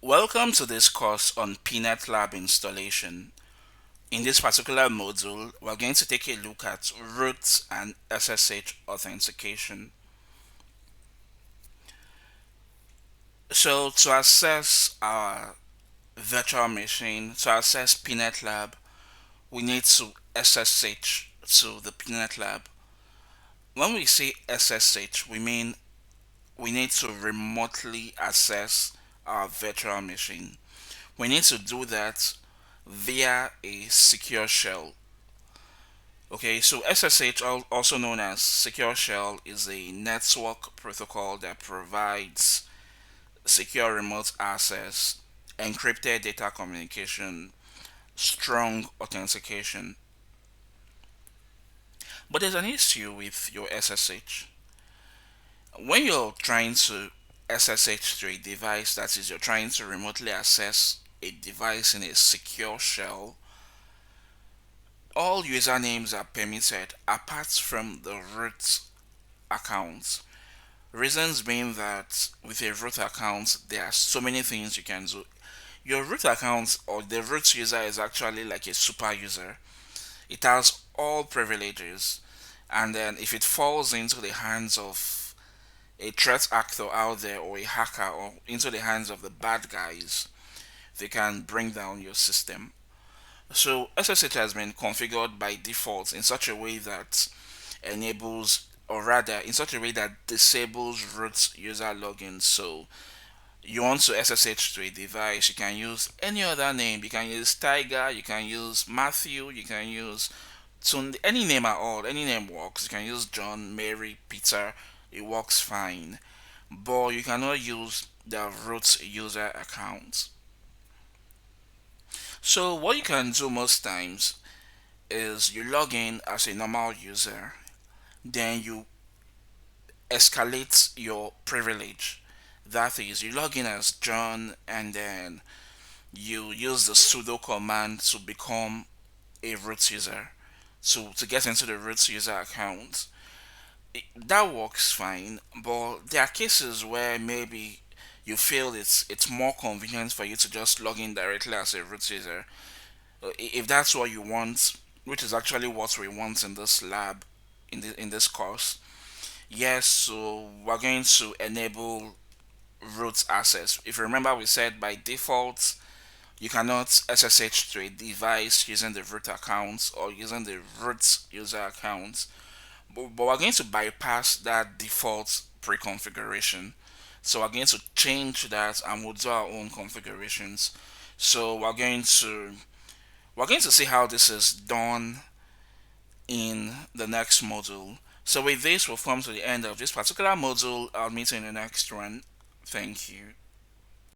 Welcome to this course on Peanut Lab installation. In this particular module, we're going to take a look at root and SSH authentication. So to access our virtual machine, to access Peanut Lab, we need to SSH to the Peanut Lab. When we say SSH, we mean we need to remotely access our virtual machine. We need to do that via a secure shell. Okay, so SSH, also known as Secure Shell, is a network protocol that provides secure remote access, encrypted data communication, strong authentication. But there's an issue with your SSH. When you're trying to SSH to a device, that is, you're trying to remotely access a device in a secure shell, all usernames are permitted apart from the root account. Reasons being that with a root account, there are so many things you can do. Your root account or the root user is actually like a super user. It has all privileges, and then if it falls into the hands of a threat actor out there or a hacker or into the hands of the bad guys, they can bring down your system. So SSH has been configured by default in such a way that enables, or rather in such a way that disables root user login. So you want to SSH to a device, you can use any other name. You can use Tiger, you can use Matthew, you can use any name at all. Any name works. You can use John, Mary, Peter. It works fine. But you cannot use the root user account. So what you can do most times is you log in as a normal user, then you escalate your privilege. That is, you log in as John and then you use the sudo command to become a root user. So to get into the root user account, that works fine. But there are cases where maybe you feel it's more convenient for you to just log in directly as a root user. If that's what you want, which is actually what we want in this lab, in this course. Yes, so we're going to enable root access. If you remember, we said by default you cannot SSH to a device using the root account or using the root user account, but we're going to bypass that default pre-configuration. So we're going to change that and we'll do our own configurations. So we're going to see how this is done in the next module. So with this, we'll come to the end of this particular module. I'll meet you in the next one. Thank you.